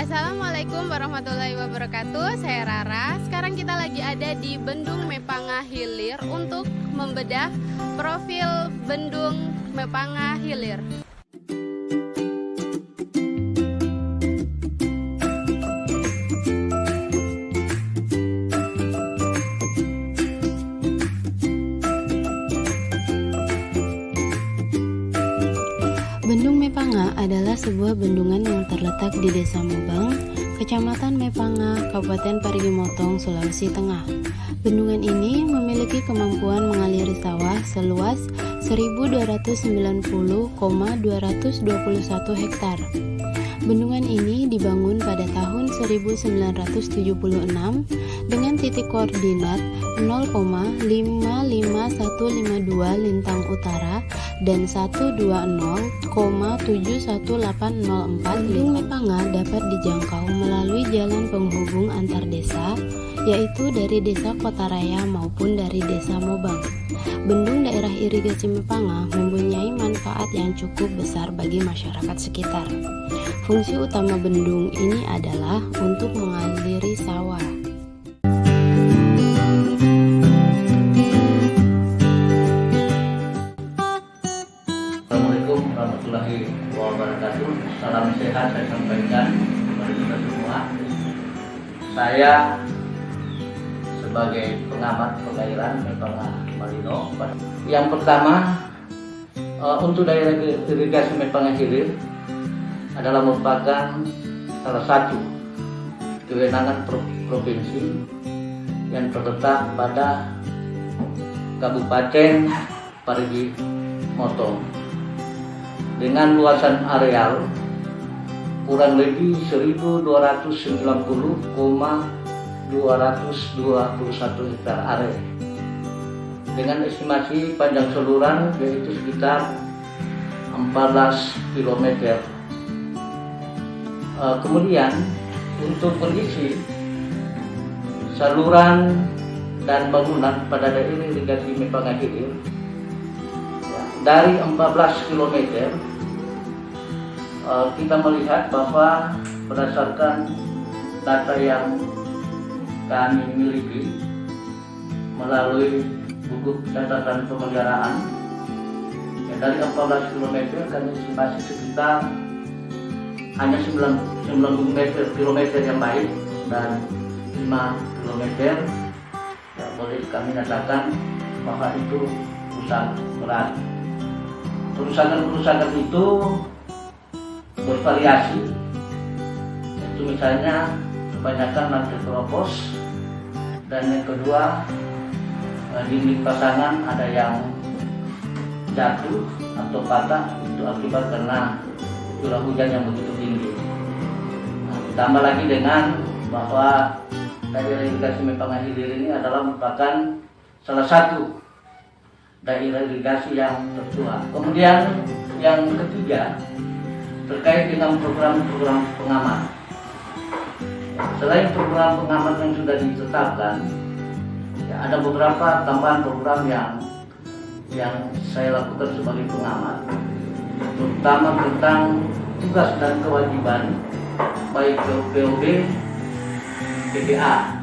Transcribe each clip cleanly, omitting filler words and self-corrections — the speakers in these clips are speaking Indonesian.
Assalamualaikum warahmatullahi wabarakatuh. Saya Rara. Sekarang kita lagi ada di Bendung Mepanga Hilir untuk membedah profil Bendung Mepanga Hilir. Bendung Mepanga adalah sebuah bendungan yang terletak di Desa Mobang, Kecamatan Mepanga, Kabupaten Parigi Motong, Sulawesi Tengah. Bendungan ini memiliki kemampuan mengaliri sawah seluas 1.290,221 hektar. Bendungan ini dibangun pada tahun 1976 dengan titik koordinat 0,55152 lintang utara dan 120,71804. Bendung Mepanga dapat dijangkau melalui jalan penghubung antar desa, yaitu dari Desa Kotaraya maupun dari Desa Mobang. Bendung daerah irigasi Mepanga mempunyai manfaat yang cukup besar bagi masyarakat sekitar. Fungsi utama bendung ini adalah untuk mengaliri sawah. Assalamualaikum warahmatullahi wabarakatuh. Salam sehat saya sampaikan kepada kita semua. Saya sebagai pengamat pengairan Mepanga Malino. Yang pertama, untuk daerah irigasi Mepanga Hilir adalah merupakan salah satu kewenangan provinsi yang terletak pada Kabupaten Parigi Motong dengan luasan areal kurang lebih 1.290,221 hektar area dengan estimasi panjang saluran yaitu sekitar 14 km. Kemudian untuk kondisi saluran dan bangunan pada daerah irigasi Mepanga Hilir dari 14 km kita melihat bahwa berdasarkan data yang kami miliki melalui buku catatan pemeliharaan dari 14 km kami estimasi sekitar hanya 9 km yang baik dan 5 km boleh kami nyatakan bahwa itu rusak berat. Kerusakan itu bervariasi, yaitu misalnya kebanyakan lantai keropos, dan yang kedua dinding pasangan ada yang jatuh atau patah, itu akibat karena curah hujan yang begitu tinggi. Ditambah lagi dengan bahwa daerah irigasi Mepanga Hilir ini adalah merupakan salah satu daerah irigasi yang tertua. Kemudian yang ketiga terkait dengan program-program pengamat. Selain program pengamat yang sudah ditetapkan, ada beberapa tambahan program yang saya lakukan sebagai pengamat, terutama tentang tugas dan kewajiban baik POB, PPA.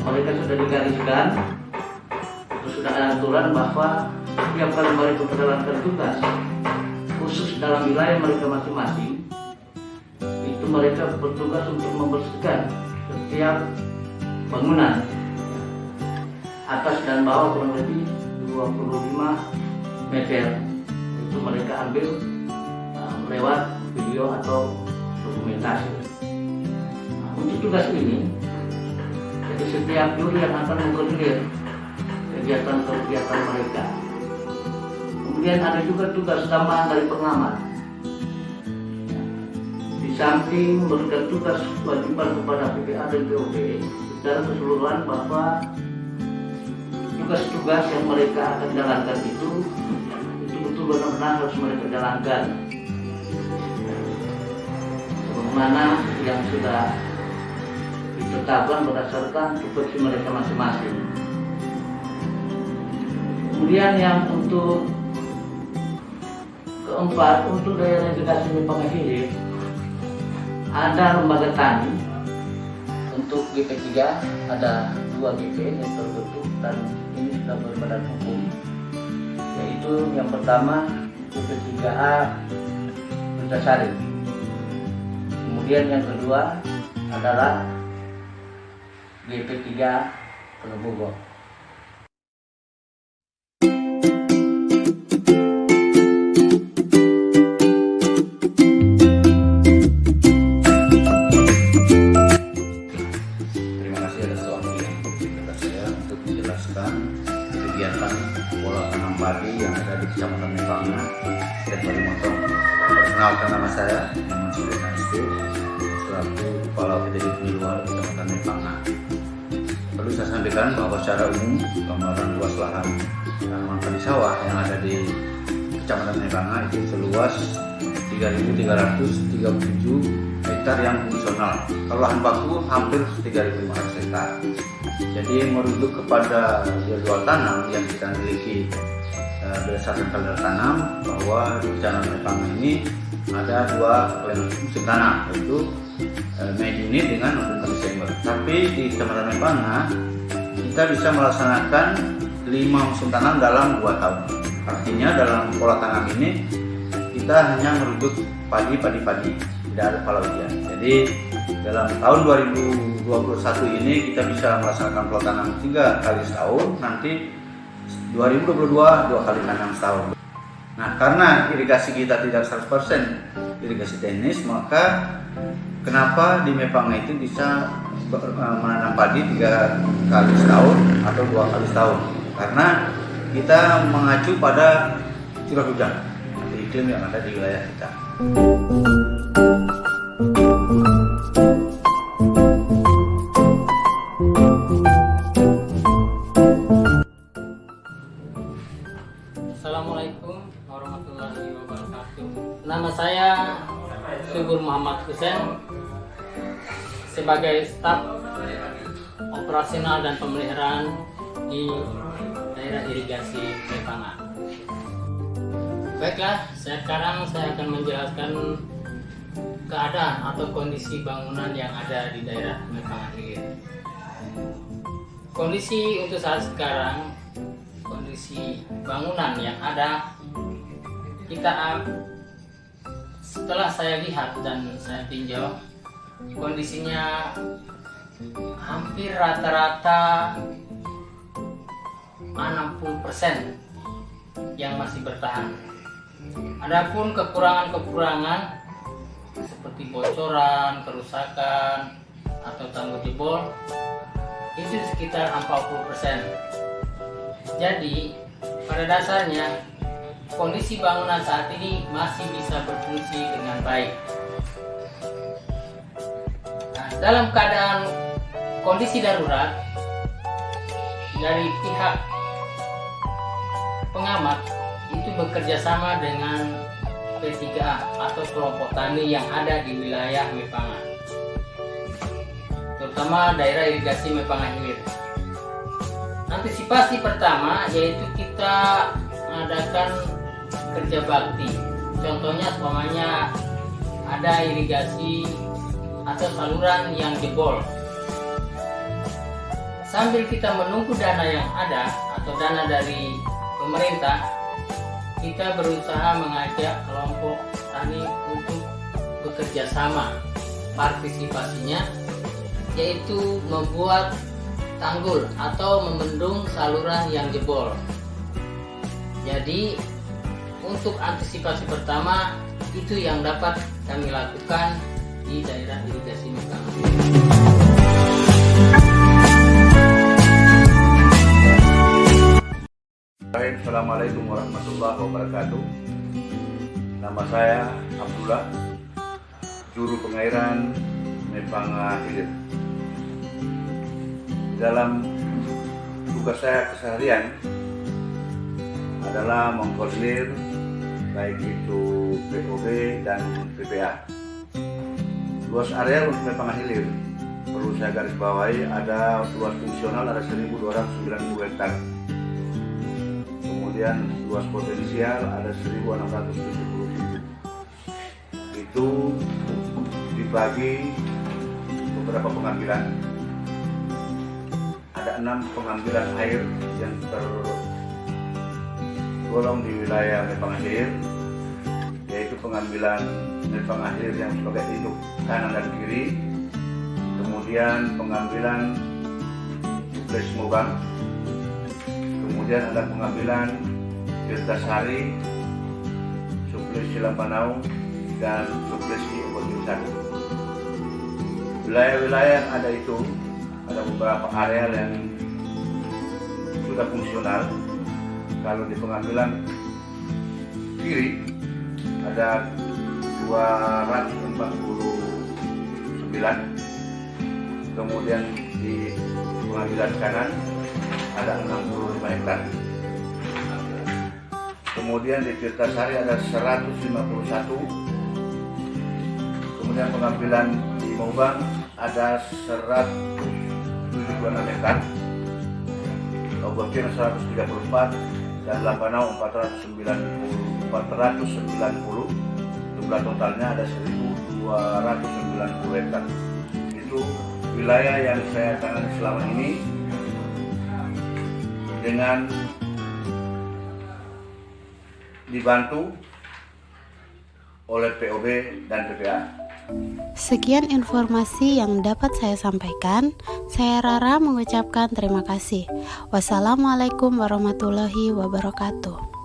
Mereka sudah digariskan, sudah ada aturan bahwa setiap kali mereka menjalankan tugas khusus dalam wilayah mereka masing-masing, itu mereka bertugas untuk membersihkan setiap bangunan atas dan bawah kurang lebih 25 meter. Itu mereka ambil lewat video atau dokumentasi. Untuk tugas ini, jadi setiap juri yang akan mengkoordinir kegiatan mereka. Kemudian ada juga tugas tambahan dari pengamat. Di samping memberikan tugas kewajiban kepada PPA dan POB secara keseluruhan bahwa tugas-tugas yang mereka akan jalankan itu betul benar-benar harus mereka jalankan sebagaimana yang sudah ditetapkan berdasarkan tupoksi mereka masing-masing. Kemudian yang untuk keempat, untuk daerah irigasi Mepanga Hilir ada lembaga tani. Untuk GP3 ada 2 GP yang terbentuk dan ini sudah berbadan hukum, yaitu yang pertama GP3A Puncasari, kemudian yang kedua adalah GP3 Pengebogor. Kegiatan pola tanam padi yang ada di Kecamatan Mepanga dan Balimotong. Perkenalkan, nama saya Muhammad Sulaiman SD, selaku Kepala PTD Penyuluhan Kecamatan Mepanga. Perlu saya sampaikan bahwa secara umum gambaran luas lahan tanaman padi sawah yang ada di Kecamatan Mepanga itu seluas 3.337 hektar yang fungsional. Kalau lahan baku hampir 3.500 hektar. Jadi merujuk kepada jadwal tanam yang kita miliki berdasarkan kalender tanam, bahwa di Kecamatan Mepanga ini ada 2 musim tanam, yaitu Mei Juni dengan November Desember. Tapi di Kecamatan Mepanga kita bisa melaksanakan 5 musim tanam dalam 2 tahun. Artinya dalam pola tanam ini kita hanya merujuk padi, tidak ada palawija. Jadi dalam tahun 2021 ini kita bisa melaksanakan pola tanam 3 kali setahun, nanti 2022 2 kali tanam setahun. Nah, karena irigasi kita tidak 100% irigasi teknis, maka kenapa di Mepanga itu bisa menanam padi 3 kali setahun atau 2 kali setahun? Karena kita mengacu pada curah hujan atau iklim yang ada di wilayah kita. Assalamualaikum warahmatullahi wabarakatuh. Nama saya Subur Muhammad Hussein, sebagai staf operasional dan pemeliharaan di daerah irigasi Mepanga. Baiklah, sekarang saya akan menjelaskan keadaan atau kondisi bangunan yang ada di daerah Mepanga Hilir. Kondisi untuk saat sekarang, kondisi bangunan yang ada, kita setelah saya lihat dan saya tinjau, kondisinya hampir rata-rata 60% yang masih bertahan. Adapun kekurangan-kekurangan seperti bocoran, kerusakan, atau tanggul jebol itu sekitar 40%. Jadi pada dasarnya kondisi bangunan saat ini masih bisa berfungsi dengan baik. Nah, dalam keadaan kondisi darurat, dari pihak pengamat itu bekerja sama dengan P3A atau kelompok tani yang ada di wilayah Mepanga, terutama daerah irigasi Mepanga Hilir. Antisipasi pertama yaitu kita mengadakan kerja bakti. Contohnya umpamanya ada irigasi atau saluran yang jebol. Sambil kita menunggu dana yang ada atau dana dari pemerintah, kita berusaha mengajak kelompok tani untuk bekerja sama. Partisipasinya yaitu membuat tanggul atau membendung saluran yang jebol. Jadi untuk antisipasi pertama itu yang dapat kami lakukan di daerah irigasi Mepanga. Assalamualaikum warahmatullahi wabarakatuh. Nama saya Abdullah, juru pengairan Mepanga Hilir. Dalam tugas saya keseharian adalah mengkoordinir baik itu POB dan PPA. Luas area untuk Mepanga Hilir perlu saya garis bawahi, ada luas fungsional ada 1.290 hektar. Kemudian luas potensial ada 1.677. Itu di dibagi beberapa pengambilan. Ada 6 pengambilan air yang tergolong di wilayah Mepangan Hilir, yaitu pengambilan Mepangan Hilir yang sebagai induk kanan dan kiri, kemudian pengambilan Suples Mobang, kemudian ada pengambilan Tirtasari, Suples Cilampanau, dan Suples Obotimsari. Wilayah-wilayah yang ada itu, ada beberapa area yang sudah fungsional. Kalau di pengambilan kiri ada 249, kemudian di pengambilan kanan ada 65 hektar, kemudian di Tirtasari ada 151, kemudian pengambilan di Mobang ada 176 hektar, Obotim 134, dan Lampanau 490. Jumlah totalnya ada 1.290 hektar. Itu wilayah yang saya tangani selama ini dengan dibantu oleh POB dan PPA. Sekian informasi yang dapat saya sampaikan. Saya Rara mengucapkan terima kasih. Wassalamualaikum warahmatullahi wabarakatuh.